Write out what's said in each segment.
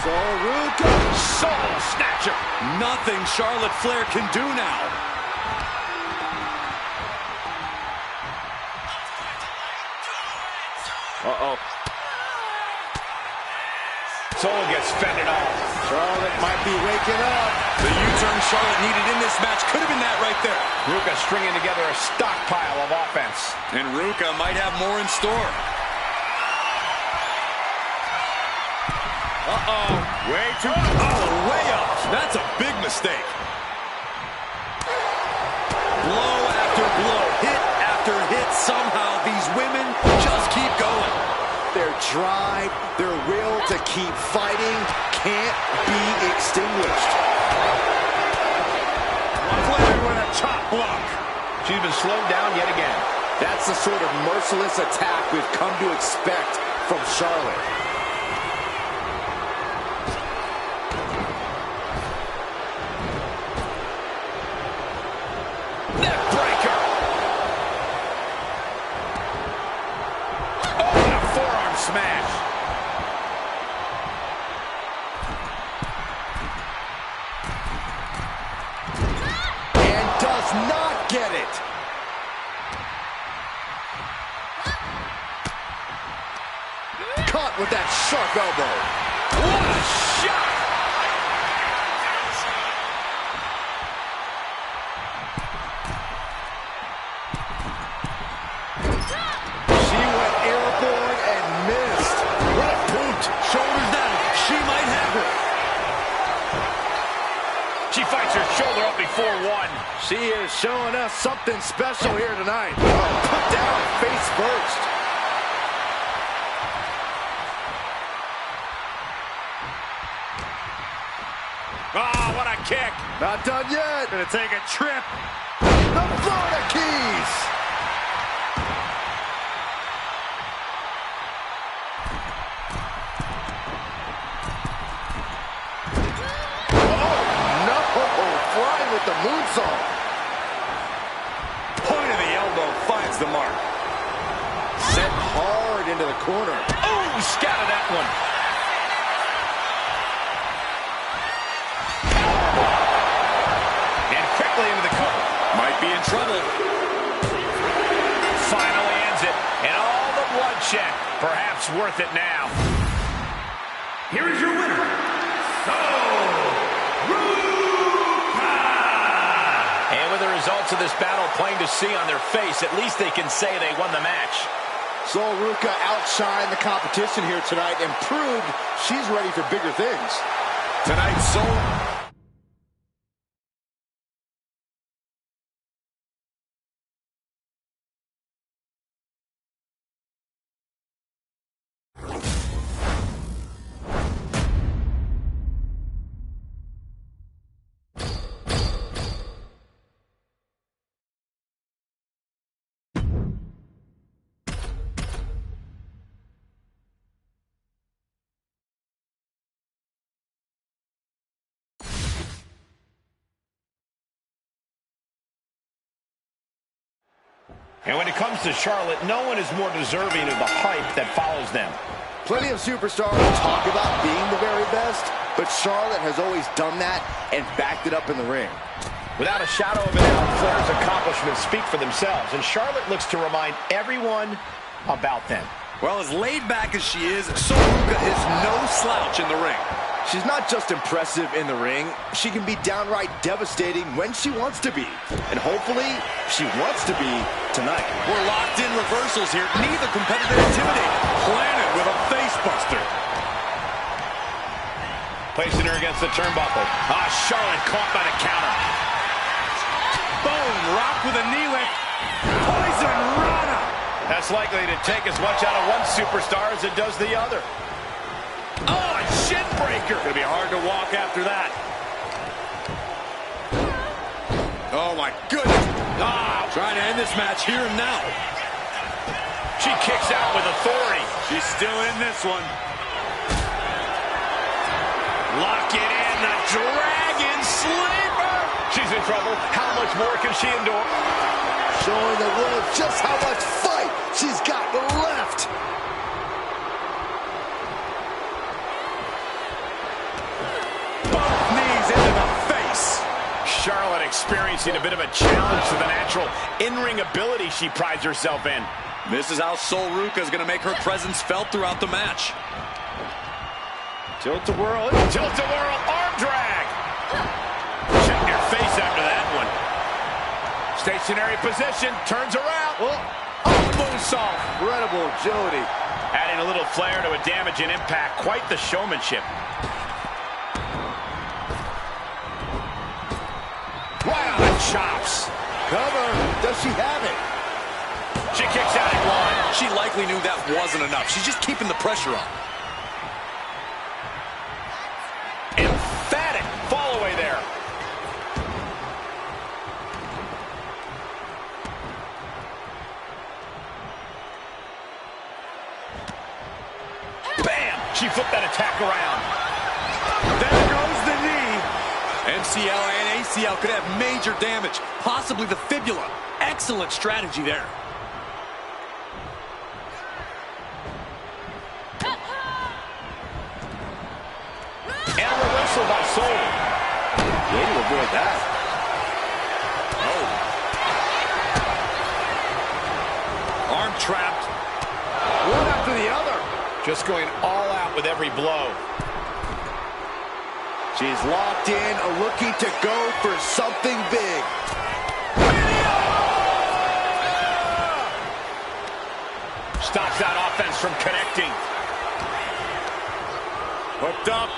Ruka. Soul snatcher. Nothing Charlotte Flair can do now. Uh-oh. Soul gets fended off. Charlotte might be waking up. The U-turn Charlotte needed in this match could have been that right there. Ruka stringing together a stockpile of offense. And Ruka might have more in store. Uh-oh. Way too... Oh, way off. That's a big mistake. Blow after blow, hit after hit. Somehow these women just keep going. Their drive, their will to keep fighting can't be extinguished. Flair with a top block. She's been slowed down yet again. That's the sort of merciless attack we've come to expect from Charlotte. Neckbreaker. Oh, and a forearm smash. And does not get it. Caught with that sharp elbow. What a shot. She went airborne and missed. What a boot. Shoulders down. She might have it. She fights her shoulder up before one. She is showing us something special here tonight. Put down face first. Oh, what a kick. Not done yet. Gonna take a trip. The Florida Keys. Oh, no. Flying with the moonsault. Point of the elbow finds the mark. Sent hard into the corner. Oh, scattered that one. And quickly into the cover. Might be in trouble. Finally ends it. And all the bloodshed. Perhaps worth it now. Here is your winner. And with the results of this battle plain to see on their face, at least they can say they won the match. Sol Ruka outshined the competition here tonight and proved she's ready for bigger things. Tonight, Sol... And when it comes to Charlotte, no one is more deserving of the hype that follows them. Plenty of superstars talk about being the very best, but Charlotte has always done that and backed it up in the ring. Without a shadow of a doubt, Flair's accomplishments speak for themselves, and Charlotte looks to remind everyone about them. Well, as laid back as she is, Sol Ruka is no slouch in the ring. She's not just impressive in the ring, she can be downright devastating when she wants to be. And hopefully, she wants to be tonight. We're locked in reversals here. Neither competitor intimidated. Planted with a facebuster. Placing her against the turnbuckle. Ah, Charlotte caught by the counter. Boom, rocked with a knee lift. Poison Rana. That's likely to take as much out of one superstar as it does the other. Oh, a shin breaker. Gonna be hard to walk after that. Oh, my goodness. Ah, trying to end this match here and now. She kicks out with authority. She's still in this one. Lock it in, the Dragon Sleeper. She's in trouble. How much more can she endure? Showing the world just how much fight she's got left. experiencing a bit of a challenge to the natural in-ring ability she prides herself in. This is how Sol Ruca is going to make her presence felt throughout the match. Tilt-a-whirl, tilt-a-whirl, arm drag. Check your face after that one. Stationary position, turns around. Oh, moonsault. Incredible agility. Adding a little flair to a damage and impact. Quite the showmanship. Right on the chops. Cover. Does she have it? She kicks out at one. She likely knew that wasn't enough. She's just keeping the pressure on. Emphatic fall away there. Bam! She flipped that attack around. There goes the knee. MCL and ACL could have major damage, possibly the fibula. Excellent strategy there. And a reversal by Sol. Way to avoid that. Oh. Arm trapped. One after the other. Just going all out with every blow. She's locked in, looking to go for something big. Stops that offense from connecting. Hooked up.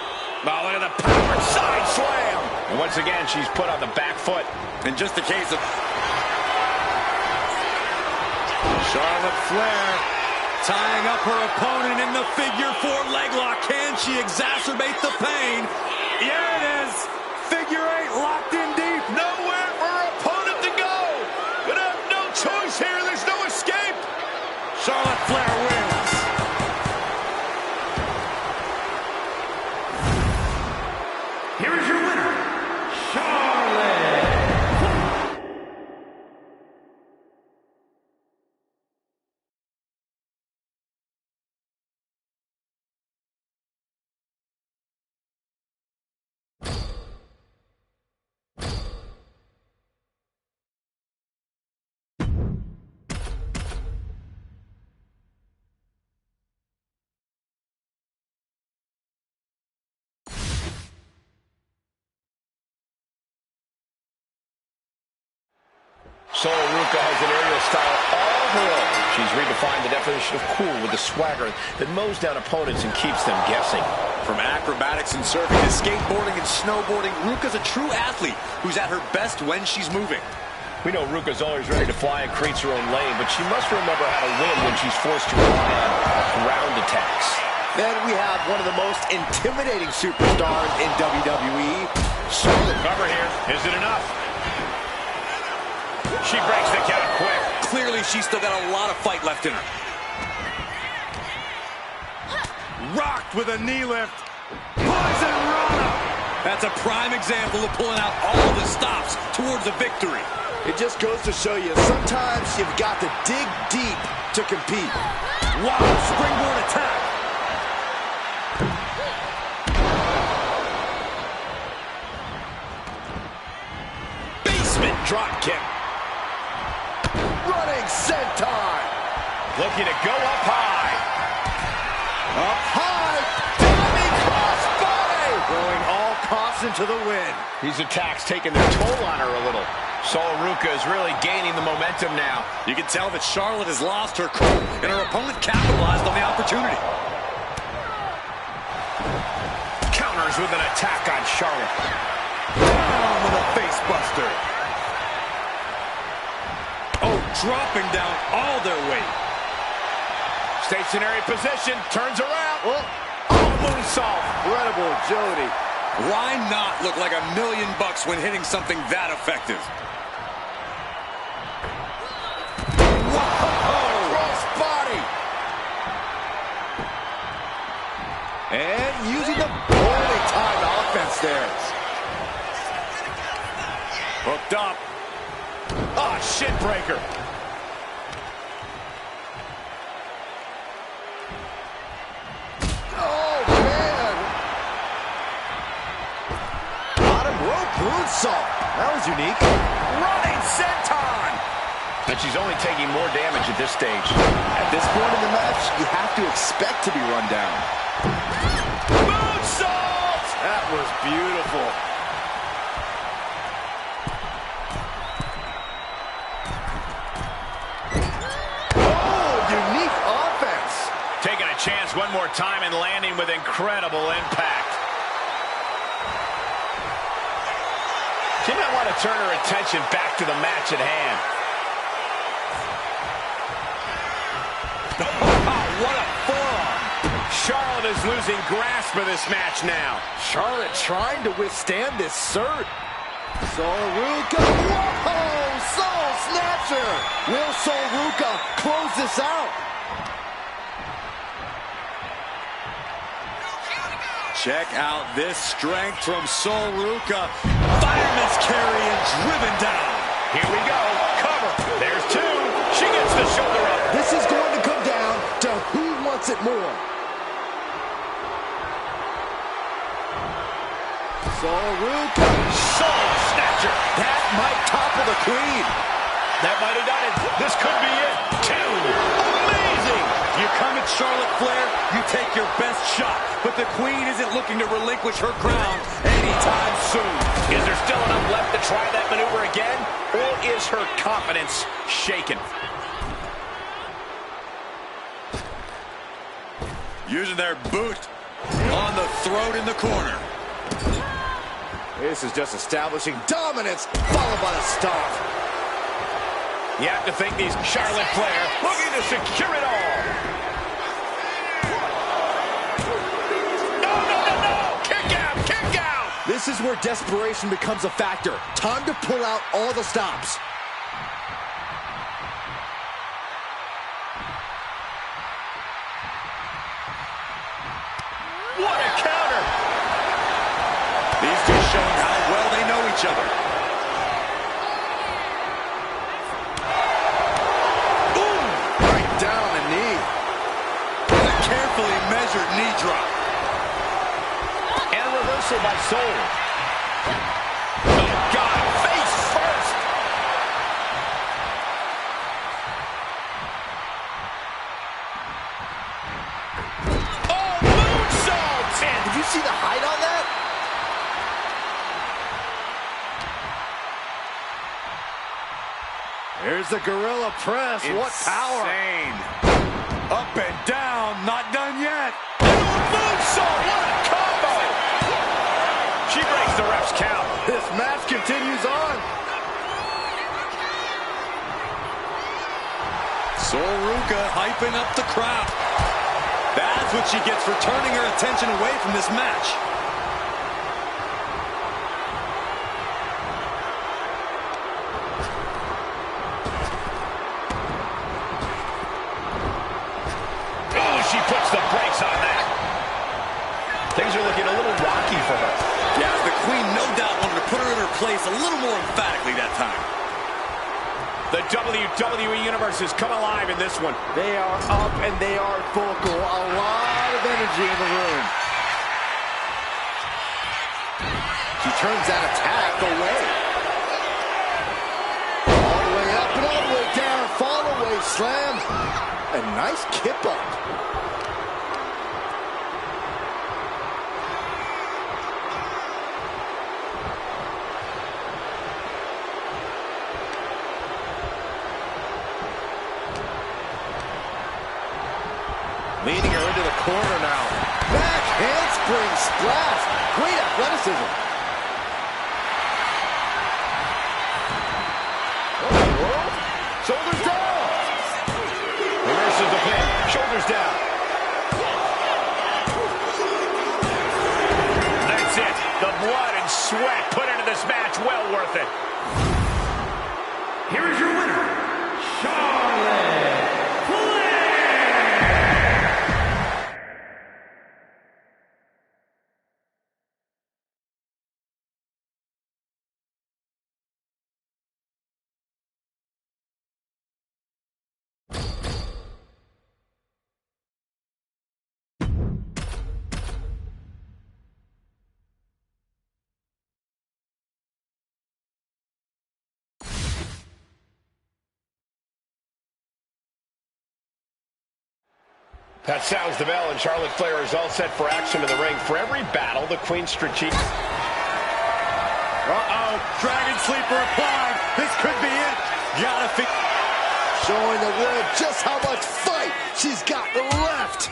Oh, look at the power side slam. And once again, she's put on the back foot. In just a case of Charlotte Flair tying up her opponent in the figure four leg lock. Can she exacerbate the pain? Yeah, it is. Figure eight locked in deep. Nowhere for her opponent to go. Gonna have no choice here. There's no escape. Charlotte Flair wins. Here is your winner, Charlotte. Sol Ruca has an aerial style all her own. She's redefined the definition of cool with a swagger that mows down opponents and keeps them guessing. From acrobatics and surfing to skateboarding and snowboarding, Ruca's a true athlete who's at her best when she's moving. We know Ruca's always ready to fly and creates her own lane, but she must remember how to win when she's forced to rely on ground attacks. Then we have one of the most intimidating superstars in WWE, Charlotte. Cover here. Is it enough? She breaks the count quick. Clearly, she's still got a lot of fight left in her. Rocked with a knee lift. Poison Rana. That's a prime example of pulling out all the stops towards a victory. It just goes to show you, sometimes you've got to dig deep to compete. Wow, springboard attack. Basement drop kick. Running senton. Looking to go up high. Up high. Diving crossbody. Going all caution to the wind. These attacks taking their toll on her a little. Sol Ruca is really gaining the momentum now. You can tell that Charlotte has lost her cool, and her opponent capitalized on the opportunity. Counters with an attack on Charlotte. Down with a face buster. Oh, dropping down all their weight. Stationary position, turns around. Oh, moonsault. incredible agility. Why not look like $1 million when hitting something that effective? Crossbody. And using the poorly timed offense there. Hooked up. Ah, shin breaker. Oh, man. Bottom rope moonsault. That was unique. Running senton. And she's only taking more damage at this stage. At this point in the match, you have to expect to be run down. Moonsault! That was beautiful. Oh, unique offense. Taking a chance one more time and landing with incredible impact. She might want to turn her attention back to the match at hand. What a forearm. Charlotte is losing grasp of this match now. Charlotte trying to withstand this surge. Sol Ruca, whoa, Soul Snatcher. Will Sol Ruca close this out? Check out this strength from Sol Ruca. Fireman's carry and driven down. Here we go. Cover. There's two. She gets the shoulder up. This is going to come down to who wants it more. Sol Ruca. Soul Snatcher. That might topple the queen. That might have done it. This could be it. Two. Amazing. You come at Charlotte Flair, you take your best shot. But the queen isn't looking to relinquish her crown anytime soon. Is there still enough left to try that maneuver again? Or is her confidence shaken? Using their boot on the throat in the corner. This is just establishing dominance, followed by the stomp. You have to think these Charlotte Flair looking to secure it all. No. Kick out, kick out. This is where desperation becomes a factor. Time to pull out all the stops. What a counter. These two showing how well they know each other. Carefully measured knee drop. And a reversal by Soul. Oh, God, face first. Oh, moonsault. Man, did you see the height on that? Here's the gorilla press. Insane. What power. Up and down, not done yet. Moonsault, what a combo! She breaks the ref's count. This match continues on. Sol Ruca hyping up the crowd. That's what she gets for turning her attention away from this match. She puts the brakes on that. Things are looking a little rocky for her. Yeah, the queen no doubt wanted to put her in her place a little more emphatically that time. The WWE Universe has come alive in this one. They are up and they are vocal. A lot of energy in the room. She turns that attack away. All the way up and all the way down. Fall away slam. A nice kip up. Leading her into the corner now. Back handspring splash. Great athleticism. Oh, shoulders down. Reverses the pin. Shoulders down. That's it. The blood and sweat put into this match. Well worth it. Here is your winner, Charlotte. That sounds the bell, and Charlotte Flair is all set for action in the ring. For every battle, the Queen's strategic... Uh-oh, Dragon Sleeper applied. This could be it. Gotta fix... Showing the world just how much fight she's got left.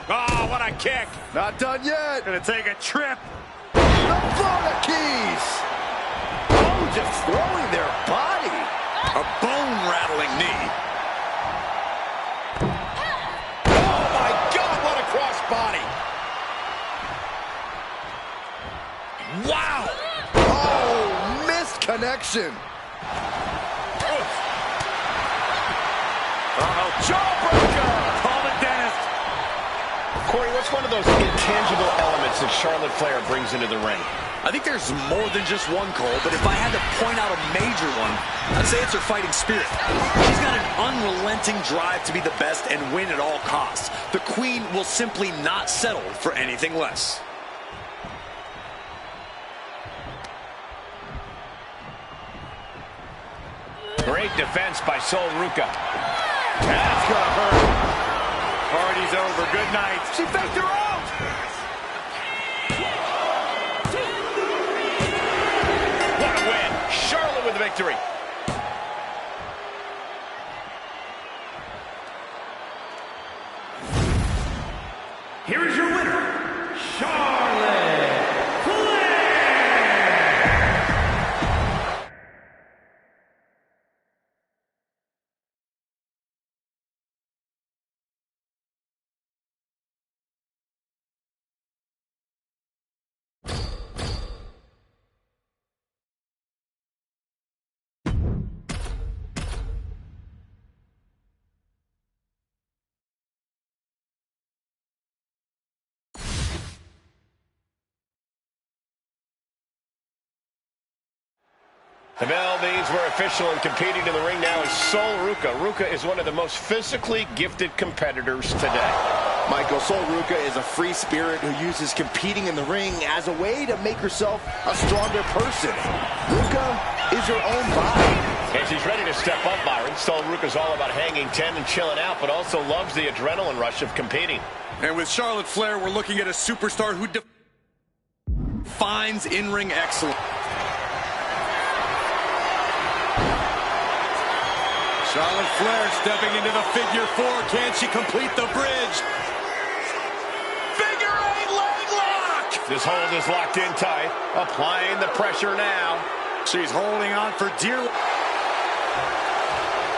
Oh, what a kick. Not done yet. Gonna take a trip. The Florida Keys. Oh, just throwing their body. A bone-rattling knee. Oh, my God, what a crossbody. Wow. Oh, missed connection. Uh-oh, jawbreaker. Call the dentist. Corey, what's one of those intangible elements that Charlotte Flair brings into the ring? I think there's more than just one, Cole, but if I had to point out a major one, I'd say it's her fighting spirit. She's got an unrelenting drive to be the best and win at all costs. The Queen will simply not settle for anything less. Great defense by Sol Ruca. That's gonna hurt. Party's over. Good night. She faked her out. What a win. Charlotte with the victory. Here is your winner, Charlotte Flair. The bell means we're official, and competing in the ring now is Sol Ruca. Ruca is one of the most physically gifted competitors today. Michael, Sol Ruca is a free spirit who uses competing in the ring as a way to make herself a stronger person. Ruca is her own body. And she's ready to step up, Byron. Sol Ruca's all about hanging 10 and chilling out, but also loves the adrenaline rush of competing. And with Charlotte Flair, we're looking at a superstar who defines in-ring excellence. Charlotte Flair stepping into the figure four. Can she complete the bridge? Figure eight leg lock! This hold is locked in tight. Applying the pressure now. She's holding on for dear life.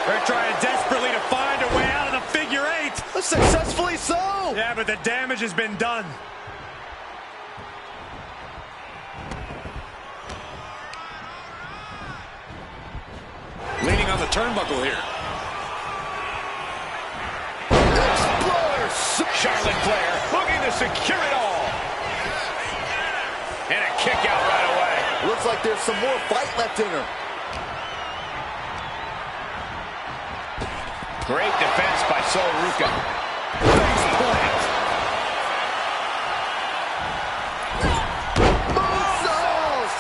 They're trying desperately to find a way out of the figure eight. Successfully so. Yeah, but the damage has been done. Leaning on the turnbuckle here. Exploder. Charlotte Flair looking to secure it all. And a kick out right away. Looks like there's some more fight left in her. Great defense by Sol Ruca. Face plant. Moonsault.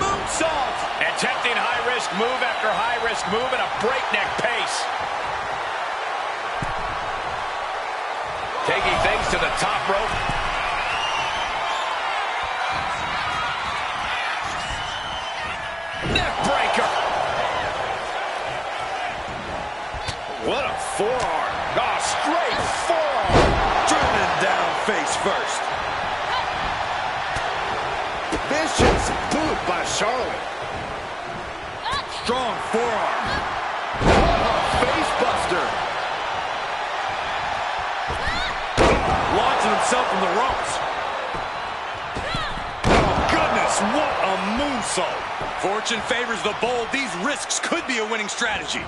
Moonsault. Attempting high-risk move after high-risk move at a breakneck pace. Taking things to the top rope. Neck breaker. What a forearm. Oh, straight forearm. Driven down face first. Vicious boot by Charlotte. Strong forearm. Face buster. Launching himself from the ropes. Oh, goodness, what a moonsault. Fortune favors the bold. These risks could be a winning strategy.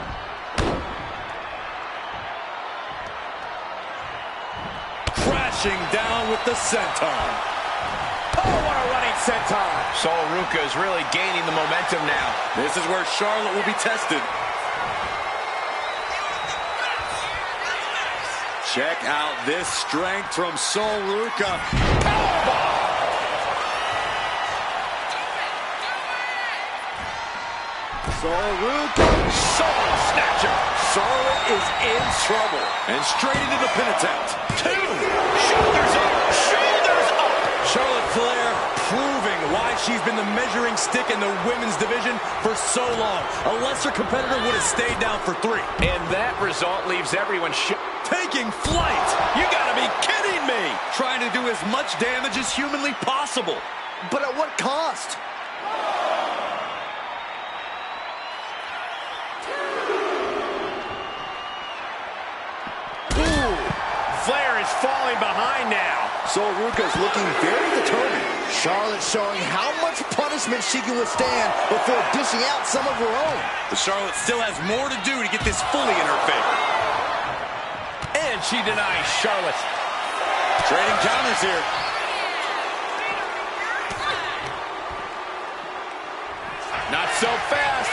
Crashing down with the senton. Oh, what a running senton. Sol Ruca is really gaining the momentum now. This is where Charlotte will be tested. Check out this strength from Sol Ruca. Soul snatcher. Charlotte is in trouble. And straight into the pin attempt. 2. Shoulders up. Shoulders up. Charlotte Flair proving why she's been the measuring stick in the women's division for so long. A lesser competitor would have stayed down for 3. And that result leaves everyone Taking flight. You gotta be kidding me. Trying to do as much damage as humanly possible. But at what cost? Flair is falling behind now. Sol Ruca's looking very determined. Charlotte showing how much punishment she can withstand before dishing out some of her own. But Charlotte still has more to do to get this fully in her favor. And she denies Charlotte. Trading counters here. Not so fast.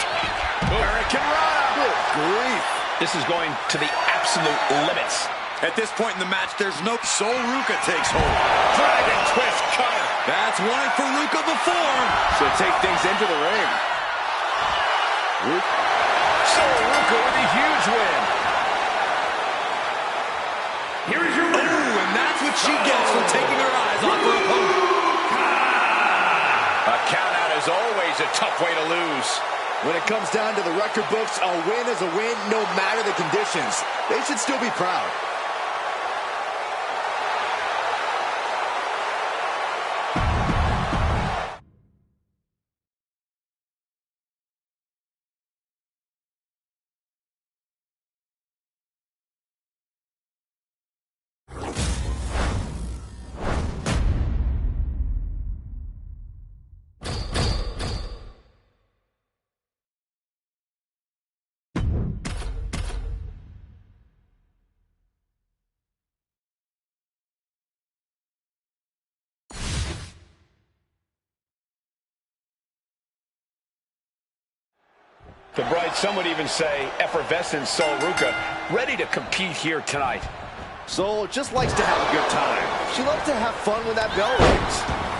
Hurricane Rana. Good grief. This is going to the absolute limits. At this point in the match, there's no... Sol Ruca takes hold. Dragon twist cutter. That's won it for Ruca before. She'll take things into the ring. Sol Ruca with a huge win. Here is your winner. Ooh, and that's what she gets for taking her eyes off her opponent. A count out is always a tough way to lose. When it comes down to the record books, a win is a win no matter the conditions. They should still be proud. The bride, some would even say, effervescent Sol Ruca, ready to compete here tonight. Sol just likes to have a good time. She loves to have fun when that bell rings.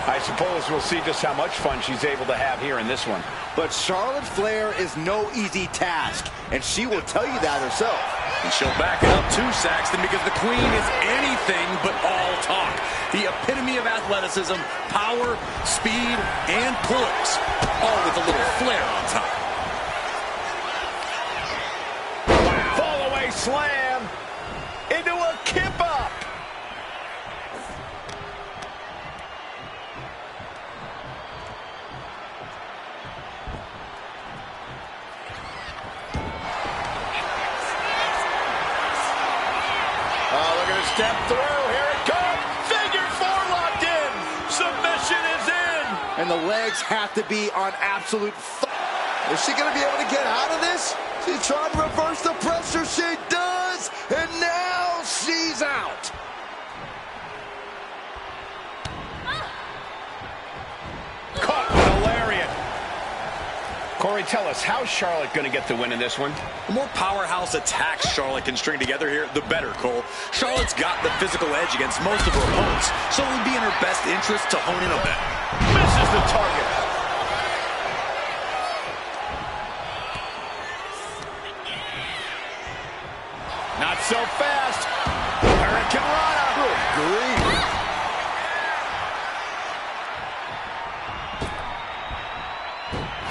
I suppose we'll see just how much fun she's able to have here in this one. But Charlotte Flair is no easy task, and she will tell you that herself. And she'll back it up too, Saxton, because the Queen is anything but all talk. The epitome of athleticism, power, speed, and poise, all with a little flair on top. Slam into a kip up. Oh, look at her step through. Here it comes. Figure 4 locked in. Submission is in. And the legs have to be on absolute fire. Is she going to be able to get out of this? She's trying to reverse the pressure. She does. And now she's out. Caught with a lariat. Corey, tell us, how's Charlotte going to get the win in this one? The more powerhouse attacks Charlotte can string together here, the better, Cole. Charlotte's got the physical edge against most of her opponents, so it would be in her best interest to hone in a bit. Misses the target. Not so fast. Hurricane Rana. Good grief.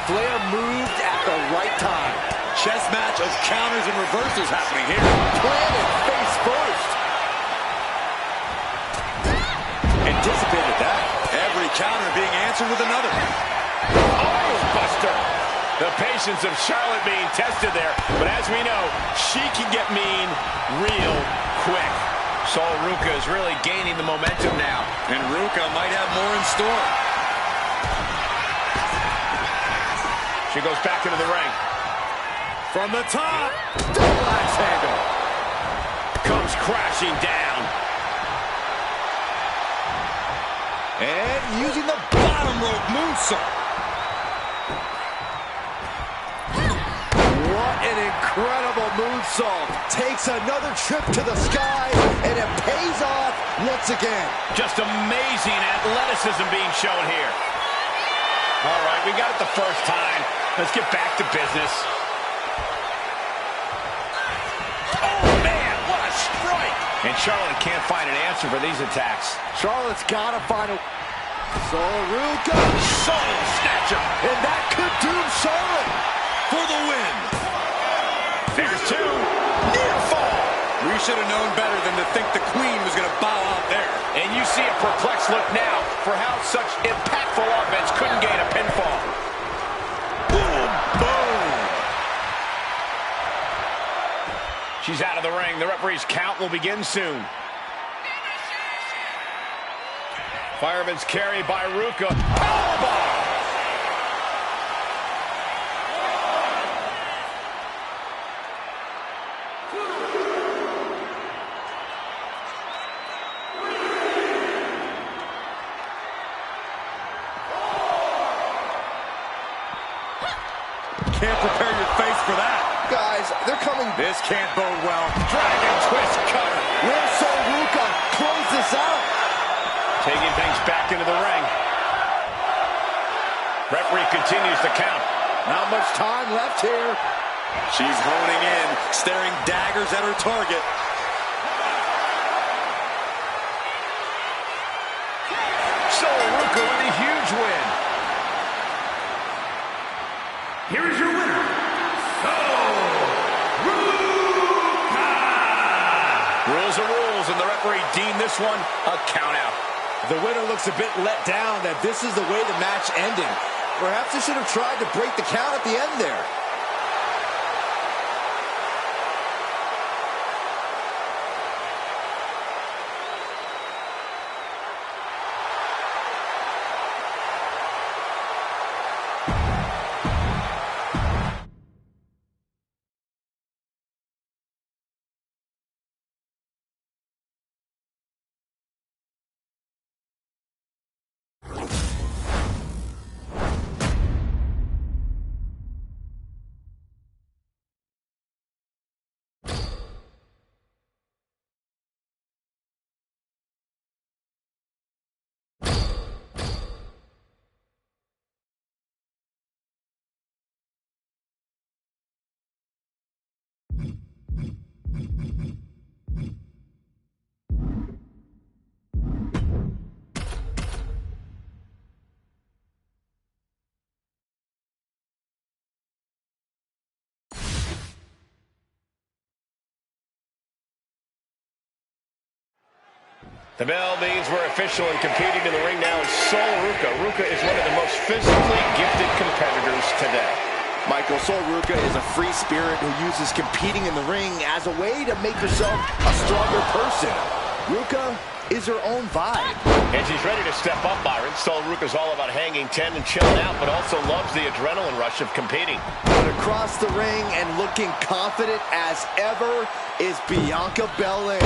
Flair moved at the right time. Chess match of counters and reversals happening here. Planted face first. Anticipated that. Every counter being answered with another. Oh, buster. The patience of Charlotte being tested there. But as we know, she can get mean real quick. Sol Ruca is really gaining the momentum now. And Ruca might have more in store. She goes back into the ring. From the top. Double axe handle. Comes crashing down. And using the Bottom rope moonsault. What an incredible moonsault. Takes another trip to the sky, and it pays off once again. Just amazing athleticism being shown here. All right, we got it the first time. Let's get back to business. Oh, man, what a strike. And Charlotte can't find an answer for these attacks. Charlotte's got to find a... Ruka. Soul snatcher. And that could doom Charlotte For the win. There's two. Near fall. We should have known better than to think the Queen was going to bow out there. And you see a perplexed look now for how such impactful offense couldn't gain a pinfall. Boom, boom. She's out of the ring. The referee's count will begin soon. Fireman's carry by Ruka. Powerbomb! Can't prepare your face for that. Guys, they're coming. This can't bode well. Dragon twist cutter. Will Ruka close this out? Taking things back into the ring. Referee continues the count. Not much time left here. She's honing in, staring daggers at her target. Ruka with a huge win. Here is your winner, Ruka. Rules are rules, and the referee deemed this one a count out. The winner looks a bit let down that this is the way the match ended. Perhaps they should have tried to break the count at the end there. The bell means we're official, and competing in the ring now is Sol Ruka. Ruka is one of the most physically gifted competitors today. Michael, Sol Ruka is a free spirit who uses competing in the ring as a way to make herself a stronger person. Ruka is her own vibe. And she's ready to step up, Byron. Sol Ruka's all about hanging 10 and chilling out, but also loves the adrenaline rush of competing. But across the ring and looking confident as ever is Bianca Belair.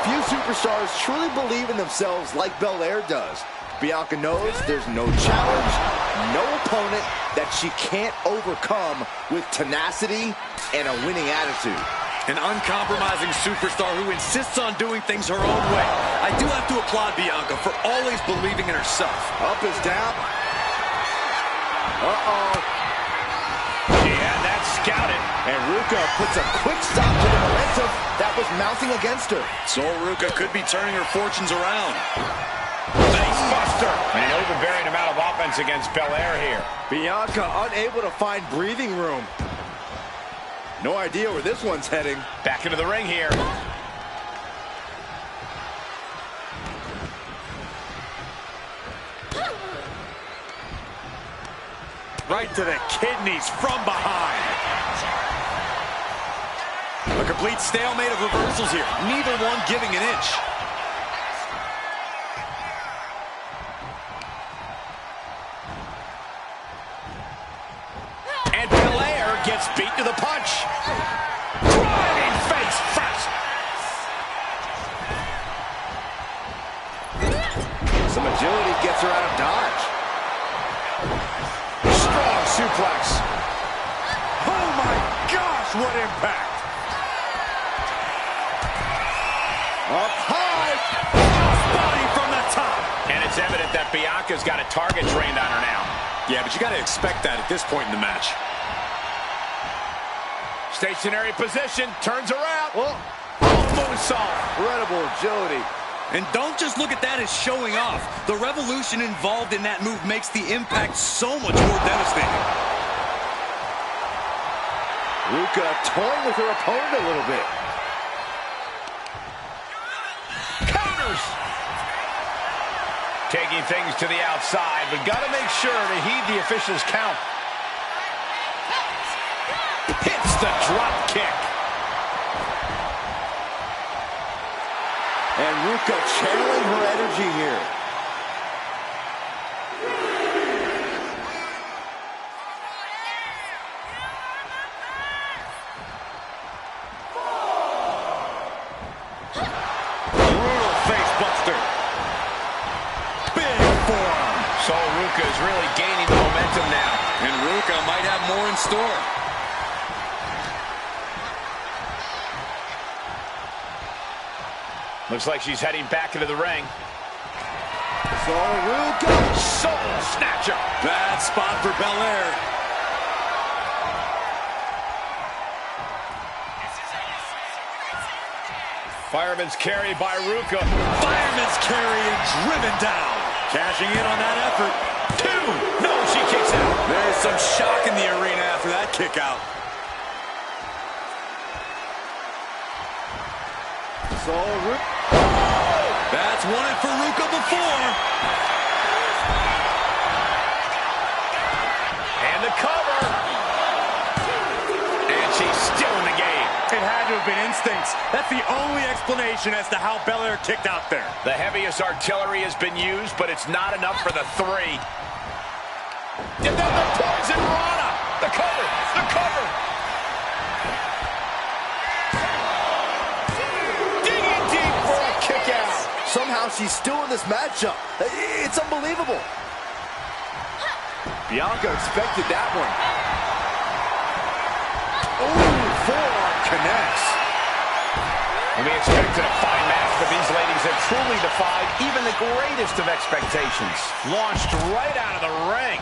Few superstars truly believe in themselves like Belair does. Bianca knows there's no challenge, no opponent that she can't overcome with tenacity and a winning attitude. An uncompromising superstar who insists on doing things her own way. I do have to applaud Bianca for always believing in herself. Up is down. Uh-oh. She had that scouted. And Ruka puts a quick stop to the momentum that was mounting against her. Sol Ruka could be turning her fortunes around. Face buster. And an overbearing amount of offense against Belair here. Bianca unable to find breathing room. No idea where this one's heading. Back into the ring here. Right to the kidneys from behind. A complete stalemate of reversals here. Neither one giving an inch. And Belair gets beat to the punch. Driving face first. Some agility gets her out of dodge. Strong suplex. Oh my gosh, what impact! Up high. Body from the top. And it's evident that Bianca's got a target trained on her now. Yeah, but you got to expect that at this point in the match. Stationary position, turns around. Oh, Moonsault. incredible agility. And don't just look at that as showing off. The revolution involved in that move makes the impact so much more devastating. Ruka toying with her opponent a little bit. Counters. Taking things to the outside, but got to make sure to heed the official's count. Hits the drop kick. And Ruka channeling her energy here. Brutal face buster. Big forearm. So Ruka is really gaining momentum now. And Ruka might have more in store. Looks like she's heading back into the ring. So Ruka. Soul snatcher. Bad spot for Belair. Fireman's carry by Ruka. Fireman's carry and driven down. Cashing in on that effort. 2. No, she kicks out. There's some shock in the arena after that kick out. So Ruka. That's won it for Ruka before. And the cover. And she's still in the game. It had to have been instincts. That's the only explanation as to how Belair kicked out there. The heaviest artillery has been used, but it's not enough for the 3. And then the poison Rana. The cover. The cover. Digging deep for a kick out. Somehow she's still in this matchup. It's unbelievable. Bianca expected that one. Ooh, forearm connects. And we expected a fine match, but these ladies have truly defied even the greatest of expectations. Launched right out of the ring.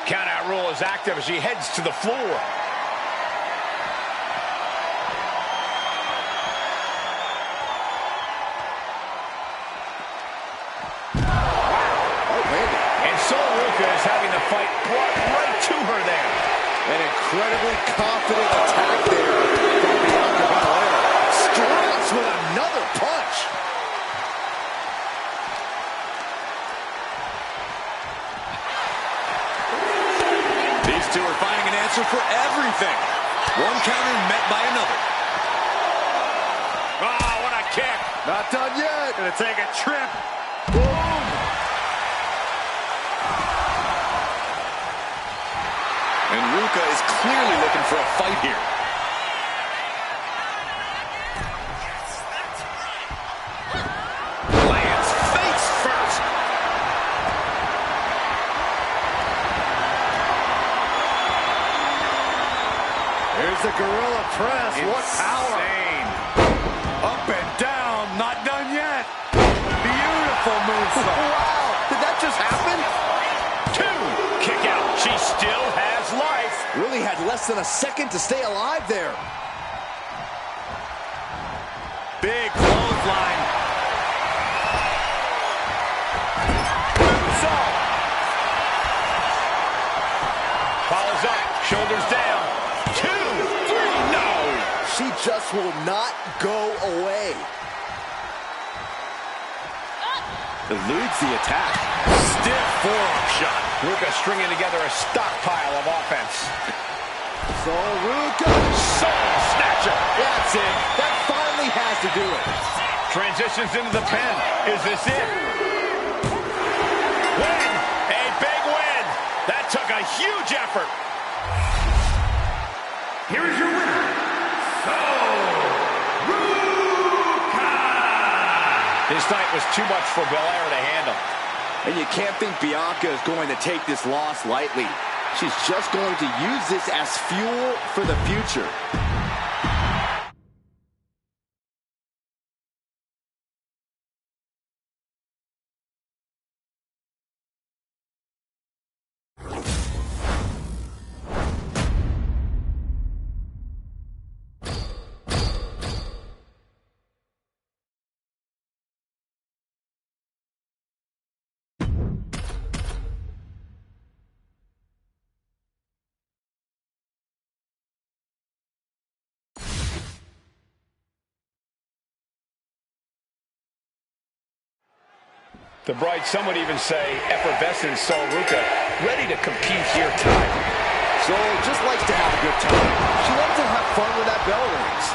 Countout rule is active as she heads to the floor. And Sol Ruka is having the fight brought right to her there. An incredibly confident attack there from Bianca Belair. Strikes with another punch. These two are finding an answer for everything. One counter met by another. Oh, what a kick. Not done yet. Gonna take a trip. Boom. And Ruka is clearly looking for a fight here. Lands face first. Here's the gorilla press. What power. Insane. Up and down. Not done yet. Beautiful moonsault. Wow. Did that just happen? 2. Kick out. She still has life. Really had less than a second to stay alive there. Big clothesline. Moonsault. Follows up. Shoulders down. 2, 3. No. She just will not go away. Eludes the attack. Stiff forearm shot. Ruka stringing together a stockpile of offense. So Ruka. Soul snatcher. That's it. That finally has to do it. Transitions into the pen. Is this it? Win. A big win. That took a huge effort. Here is your winner, Ruka. This night was too much for Belair to handle. And you can't think Bianca is going to take this loss lightly. She's just going to use this as fuel for the future. The Bright, some would even say effervescent Sol Ruca, ready to compete here tonight. Sol just likes to have a good time. She loves to have fun when that bell rings.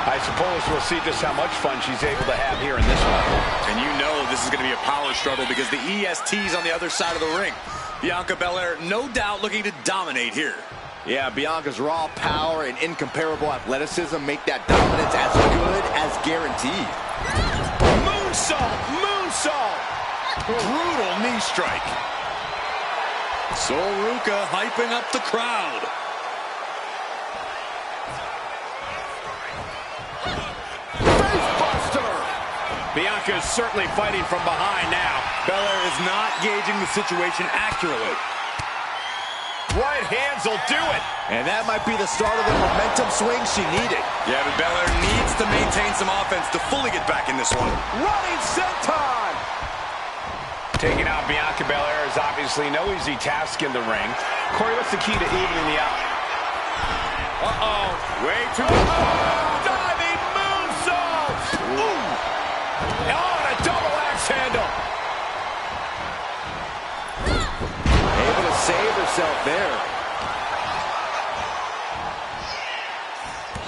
I suppose we'll see just how much fun she's able to have here in this one. And you know this is going to be a power struggle because the EST's on the other side of the ring. Bianca Belair, no doubt, looking to dominate here. Yeah, Bianca's raw power and incomparable athleticism make that dominance as good as guaranteed. Moonsault! Moonsault! Brutal knee strike. Sol Ruca hyping up the crowd. Facebuster! Bianca is certainly fighting from behind now. Belair is not gauging the situation accurately. Right hands will do it. And that might be the start of the momentum swing she needed. Yeah, but Belair needs to maintain some offense to fully get back in this one. Running senton! Taking out Bianca Belair is obviously no easy task in the ring. Corey, what's the key to evening the out? Uh-oh. Way too Diving moonsault! Ooh! Oh, and a double axe handle. Able to save herself there.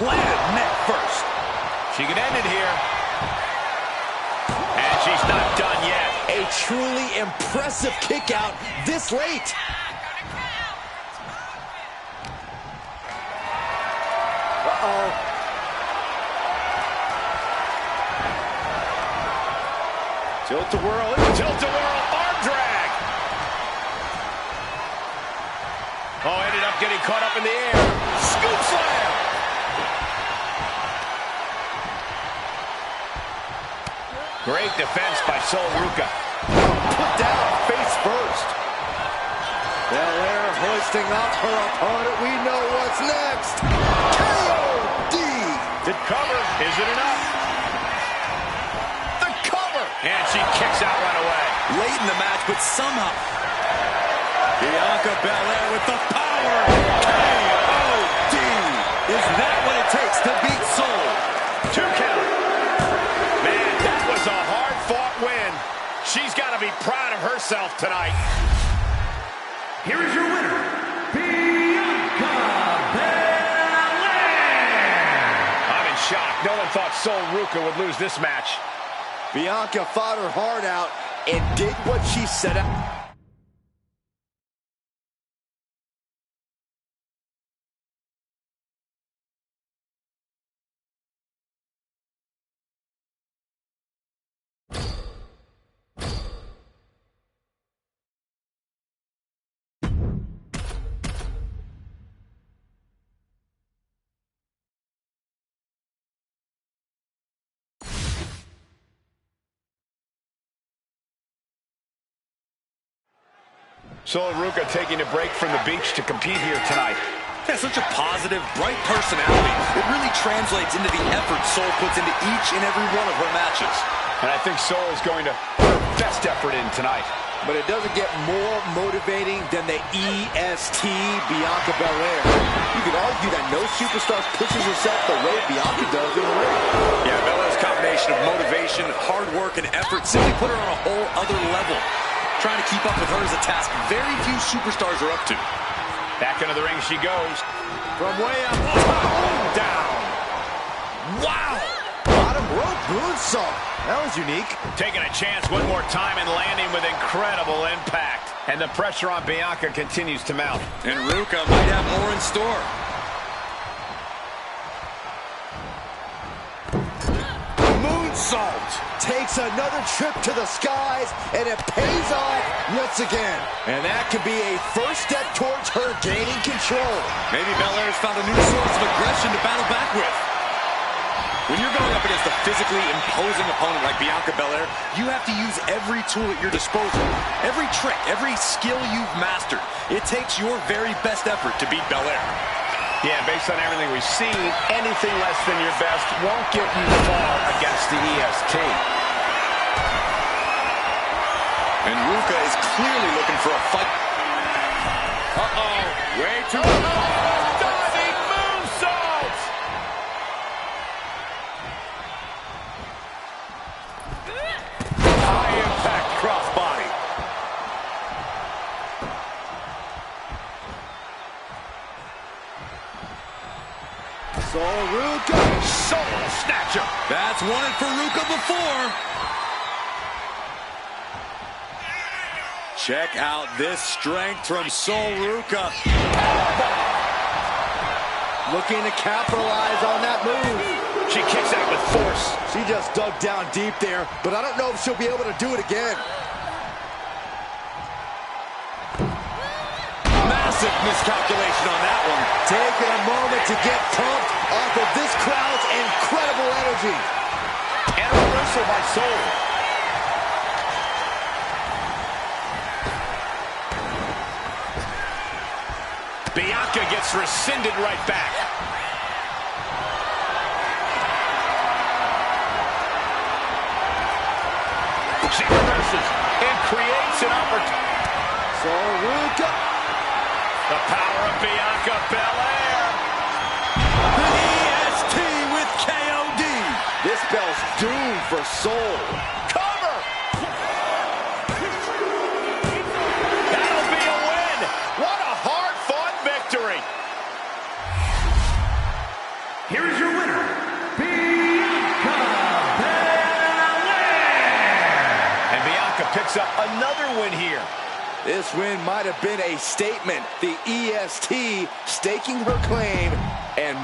planted neck first. She can end it here. And she's not done yet. A truly impressive kick out this late. Uh-oh. Tilt-a-whirl, tilt-a-whirl, arm drag. Oh, ended up getting caught up in the air. Scoop slam. Great defense by Sol Ruca. Put down face first. Belair hoisting up her opponent. We know what's next. KOD. The cover. Is it enough? The cover. And she kicks out right away. Late in the match, but somehow Bianca Belair with the power. KOD. Is that what it takes to beat Sol? 2 count. Man, that was a hard-fought win. She's got to be proud of herself tonight. Here is your winner, Bianca Belair. I'm in shock. No one thought Sol Ruca would lose this match. Bianca fought her heart out and did what she set out. Sol Ruca taking a break from the beach to compete here tonight. Yeah, such a positive, bright personality. It really translates into the effort Sol puts into each and every one of her matches. And I think Sol is going to put her best effort in tonight. But it doesn't get more motivating than the EST Bianca Belair. You could argue that no superstar pushes herself the way Bianca does in the ring. Yeah, Belair's combination of motivation, hard work, and effort simply put her on a whole other level. Trying to keep up with her is a task very few superstars are up to. Back into the ring she goes. From way up down. Wow! Bottom rope moonsault. That was unique. Taking a chance one more time and landing with incredible impact. And the pressure on Bianca continues to mount. And Ruca might have more in store. Moonsault takes another trip to the skies, and it pays off once again. And that could be a first step towards her gaining control. Maybe Belair's found a new source of aggression to battle back with. When you're going up against a physically imposing opponent like Bianca Belair, you have to use every tool at your disposal. Every trick, every skill you've mastered. It takes your very best effort to beat Belair. Yeah, based on everything we've seen, anything less than your best won't get you far against the EST. And Ruca is clearly looking for a fight. Uh-oh. Way too... Diving moonsault! High impact crossbody. Ruka. Soul snatcher. That's won it for Ruka before. Check out this strength from Ruka. Looking to capitalize on that move. She kicks out with force. She just dug down deep there, but I don't know if she'll be able to do it again. Massive miscalculation on that one. Taking a moment to get pumped off of this crowd's incredible energy. And a reversal by Soul. Bianca gets rescinded right back. She reverses and creates an opportunity. Ruka. The power of Bianca Belair. The EST with KOD. This bell's doomed for Soul. Cover. That'll be a win. What a hard-fought victory. Here is your winner, Bianca Belair. And Bianca picks up another win here. This win might have been a statement. The EST staking her claim and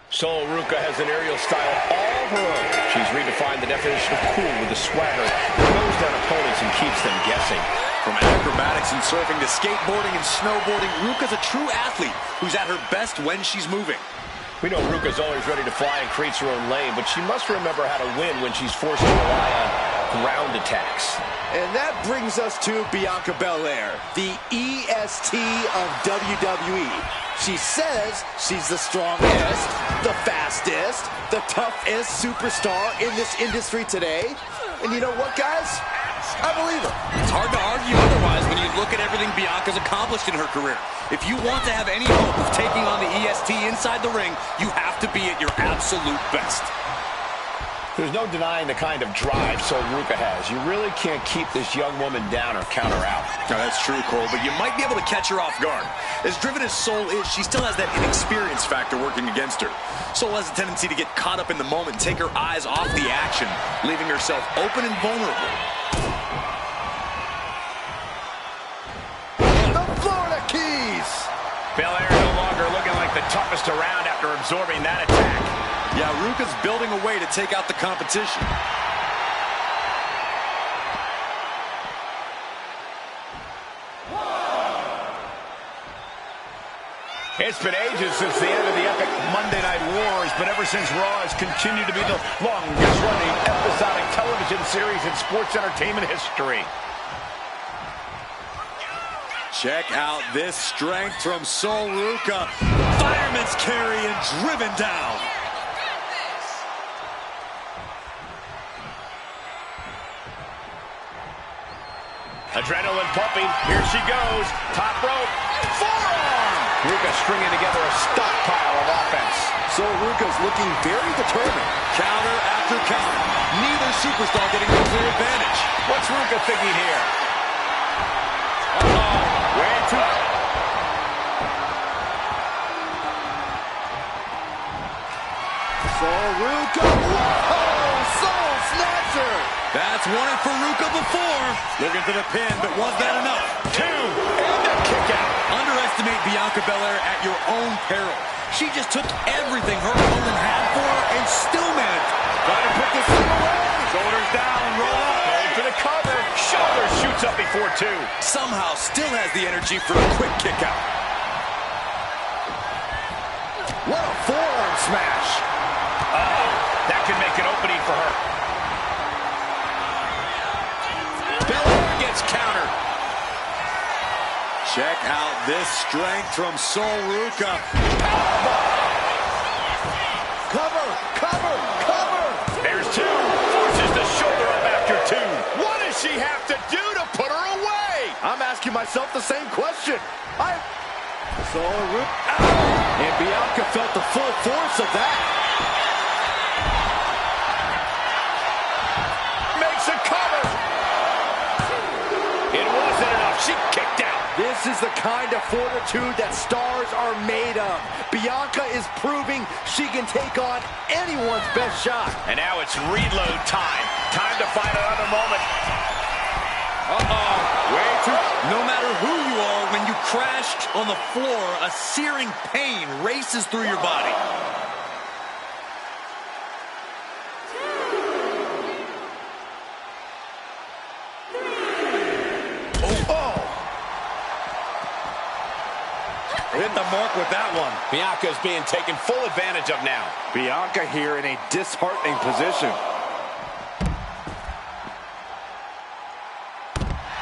Soul Ruka has an aerial style all of her own. She's redefined the definition of cool with a swagger that mows down opponents and keeps them guessing. From acrobatics and surfing to skateboarding and snowboarding, Ruka's a true athlete who's at her best when she's moving. We know Ruka's always ready to fly and creates her own lane, but she must remember how to win when she's forced to rely on ground attacks. And that brings us to Bianca Belair, the EST of WWE. She says she's the strongest, the fastest, the toughest superstar in this industry today. And you know what, guys? I believe her. It's hard to argue otherwise when you look at everything Bianca's accomplished in her career. If you want to have any hope of taking on the EST inside the ring, you have to be at your absolute best. There's no denying the kind of drive Soul Ruka has. You really can't keep this young woman down or count her out. Now, that's true, Cole, but you might be able to catch her off guard. As driven as Soul is, she still has that inexperience factor working against her. Soul has a tendency to get caught up in the moment and take her eyes off the action, leaving herself open and vulnerable. The Florida Keys. Belair no longer looking like the toughest around after absorbing that attack. Yeah, Ruka's building a way to take out the competition. It's been ages since the end of the epic Monday Night Wars, but ever since Raw has continued to be the longest-running episodic television series in sports entertainment history. Check out this strength from Soul Ruka. Fireman's carry and driven down. Adrenaline pumping. Here she goes. Top rope. Forearm. Ruka stringing together a stockpile of offense. So Ruka's looking very determined. Counter after counter. Neither superstar getting a clear advantage. What's Ruka thinking here? Uh-oh. Way too... Soul Ruka. Oh, Soul Snatcher. That's won it for Ruka before. Looking for the pin, but was that enough? Two, and a kick out. Underestimate Bianca Belair at your own peril. She just took everything her opponent had for her and still managed. Trying to put this thing away. Shoulders down, roll up. Going for the cover. Shoulder shoots up before two. Somehow still has the energy for a quick kick out. What a forearm smash. That could make an opening for her. Check out this strength from Ruka. Cover, cover, cover. There's two. Forces the shoulder up after two. What does she have to do to put her away? I'm asking myself the same question. Ruka. And Bianca felt the full force of that. Makes a cover. It wasn't enough. She kicked out. This is the kind of fortitude that stars are made of. Bianca is proving she can take on anyone's best shot. And now it's reload time. Time to find another moment. Way too. No matter who you are, when you crash on the floor, a searing pain races through your body. Hit the mark with that one. Bianca's being taken full advantage of now. Bianca here in a disheartening position.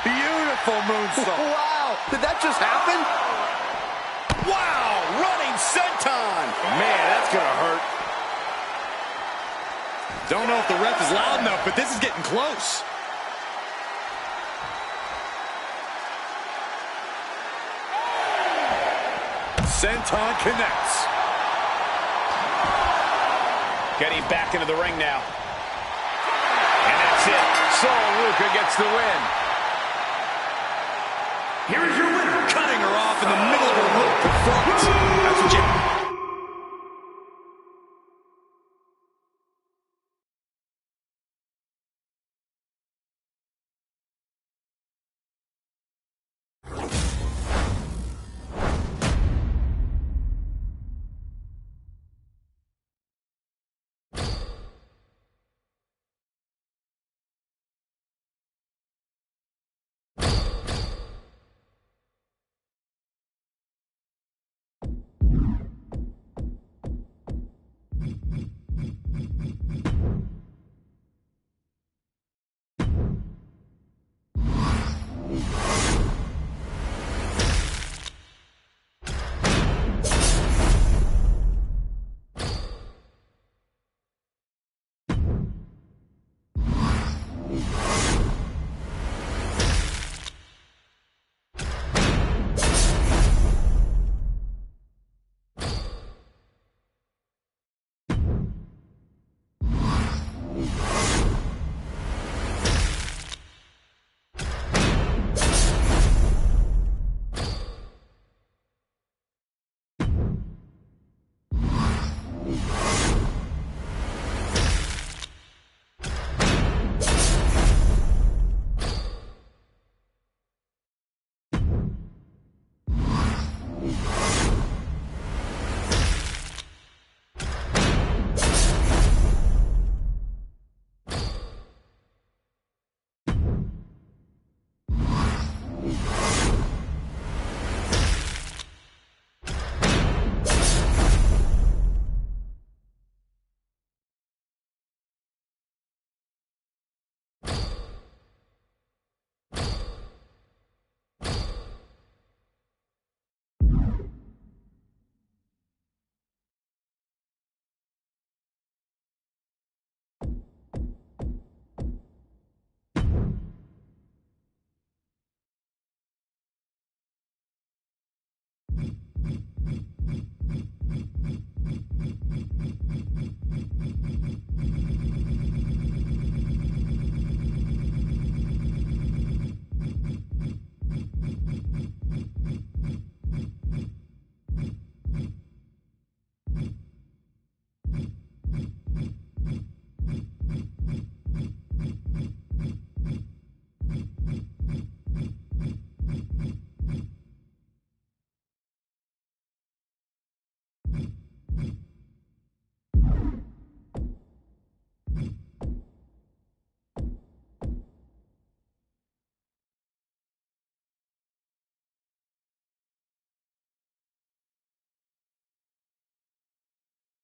Beautiful moonsault. Wow, did that just happen? Wow, running senton. Man, that's gonna hurt. Don't know if the ref is loud enough, but this is getting close. Senton connects. Getting back into the ring now. And that's it. Ruka gets the win. Here is your winner. Cutting her off in the middle of her rope performance. That's what you...